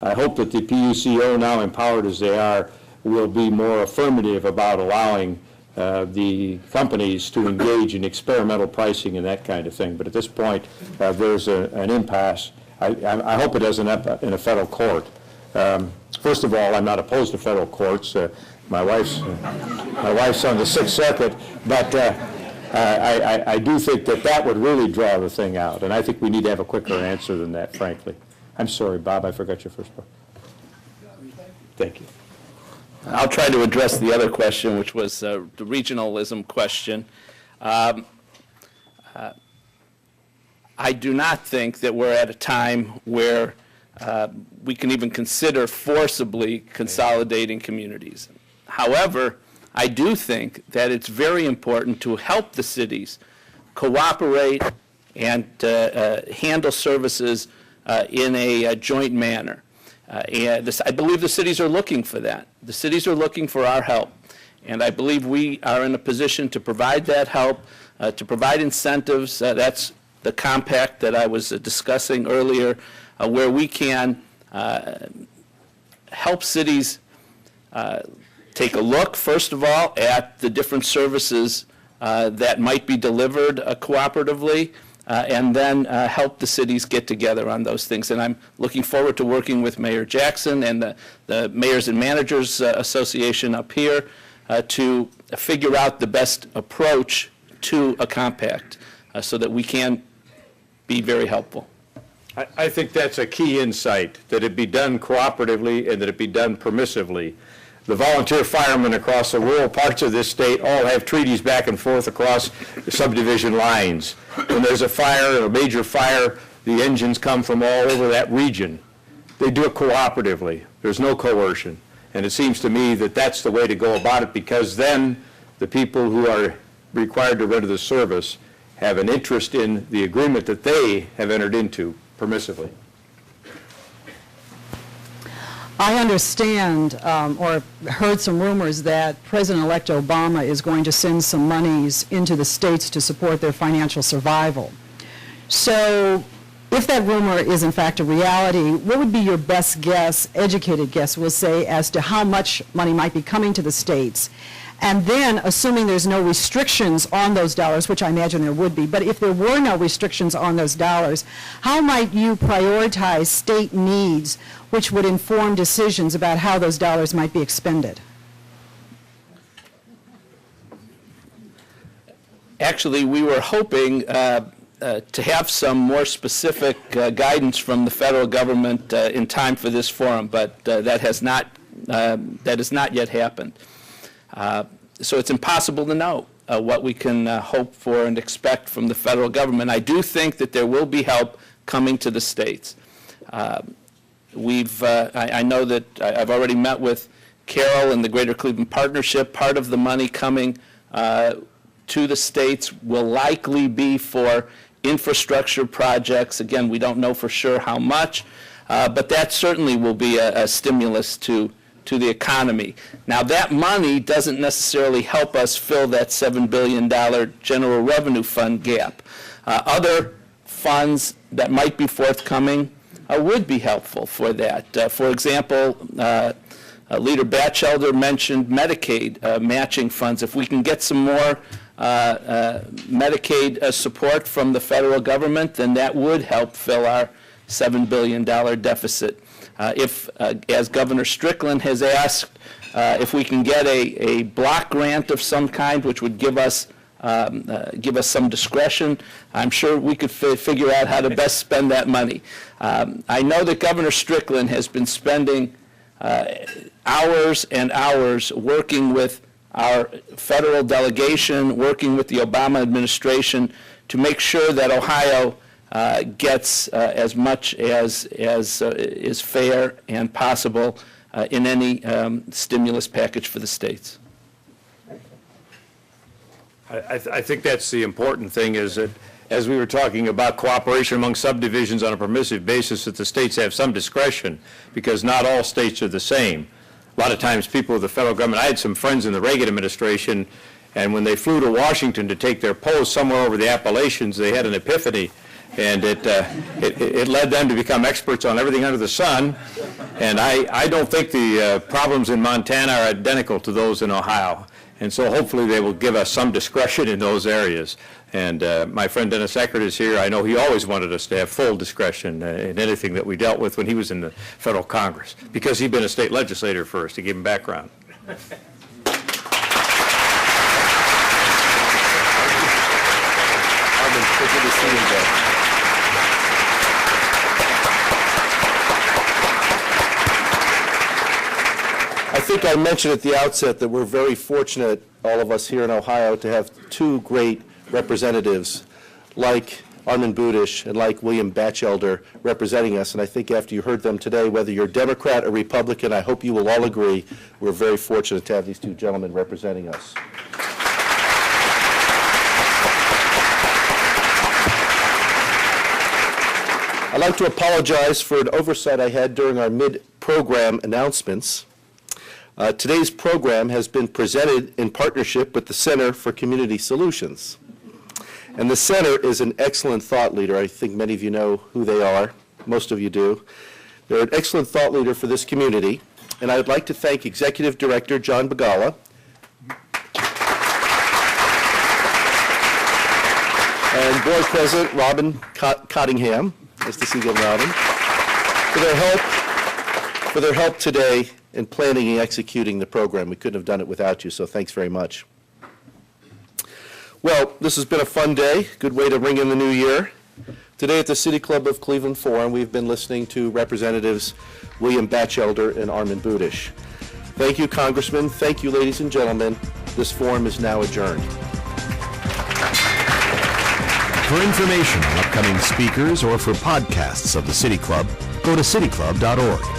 I hope that the PUCO, now empowered as they are, will be more affirmative about allowing the companies to engage in experimental pricing and that kind of thing. But at this point, there's an impasse. I hope it doesn't end up in a federal court. First of all, I'm not opposed to federal courts. My wife's on the Sixth Circuit, but I do think that would really draw the thing out, and I think we need to have a quicker answer than that, frankly. I'm sorry, Bob, I forgot your first part. Thank you. I'll try to address the other question, which was the regionalism question. I do not think that we're at a time where we can even consider forcibly consolidating communities. However, I do think that it's very important to help the cities cooperate and handle services in a joint manner. I believe the cities are looking for that. The cities are looking for our help. And I believe we are in a position to provide that help, to provide incentives. That's the compact that I was discussing earlier, where we can help cities take a look, first of all, at the different services that might be delivered cooperatively, and then help the cities get together on those things. And I'm looking forward to working with Mayor Jackson and the Mayors and Managers Association up here to figure out the best approach to a compact so that we can be very helpful. I think that's a key insight, that it be done cooperatively and that it be done permissively. The volunteer firemen across the rural parts of this state all have treaties back and forth across the subdivision lines. When there's a fire, a major fire, the engines come from all over that region. They do it cooperatively. There's no coercion. And it seems to me that that's the way to go about it, because then the people who are required to render the service have an interest in the agreement that they have entered into permissively. I understand or heard some rumors that President-elect Obama is going to send some monies into the states to support their financial survival. So if that rumor is in fact a reality, what would be your best guess, educated guess, we'll say, as to how much money might be coming to the states? And then, assuming there's no restrictions on those dollars, which I imagine there would be, but if there were no restrictions on those dollars, how might you prioritize state needs which would inform decisions about how those dollars might be expended? Actually, we were hoping to have some more specific guidance from the federal government in time for this forum, but that has not yet happened. So it's impossible to know what we can hope for and expect from the federal government. I do think that there will be help coming to the states. I know that I've already met with Carol and the Greater Cleveland Partnership. Part of the money coming to the states will likely be for infrastructure projects. Again, we don't know for sure how much, but that certainly will be a stimulus to the economy. Now, that money doesn't necessarily help us fill that $7 billion general revenue fund gap. Other funds that might be forthcoming would be helpful for that. For example, Leader Batchelder mentioned Medicaid matching funds. If we can get some more Medicaid support from the federal government, then that would help fill our $7 billion deficit. If, as Governor Strickland has asked, if we can get a block grant of some kind, which would give us some discretion, I'm sure we could figure out how to best spend that money. I know that Governor Strickland has been spending hours and hours working with our federal delegation, working with the Obama administration to make sure that Ohio gets as much as is fair and possible in any stimulus package for the states. I think that's the important thing, is that as we were talking about cooperation among subdivisions on a permissive basis, that the states have some discretion, because not all states are the same. A lot of times people with the federal government, I had some friends in the Reagan administration, and when they flew to Washington to take their post somewhere over the Appalachians, they had an epiphany And it led them to become experts on everything under the sun. And I don't think the problems in Montana are identical to those in Ohio. And so hopefully they will give us some discretion in those areas. And my friend Dennis Eckert is here. I know he always wanted us to have full discretion in anything that we dealt with when he was in the federal Congress, because he'd been a state legislator first, to give him background. Good to see you again. I think I mentioned at the outset that we're very fortunate, all of us here in Ohio, to have two great representatives like Armond Budish and like William Batchelder representing us. And I think after you heard them today, whether you're Democrat or Republican, I hope you will all agree we're very fortunate to have these two gentlemen representing us. I'd like to apologize for an oversight I had during our mid-program announcements. Today's program has been presented in partnership with the Center for Community Solutions. And the Center is an excellent thought leader. I think many of you know who they are. Most of you do. They're an excellent thought leader for this community. And I would like to thank Executive Director John Bagala and Board President Robin Cottingham. Nice to see you, Robin. For their help today in planning and executing the program. We couldn't have done it without you, so thanks very much. Well, this has been a fun day, good way to ring in the new year. Today at the City Club of Cleveland Forum, we've been listening to Representatives William Batchelder and Armond Budish. Thank you, Congressman. Thank you, ladies and gentlemen. This forum is now adjourned. For information on upcoming speakers or for podcasts of the City Club, go to cityclub.org.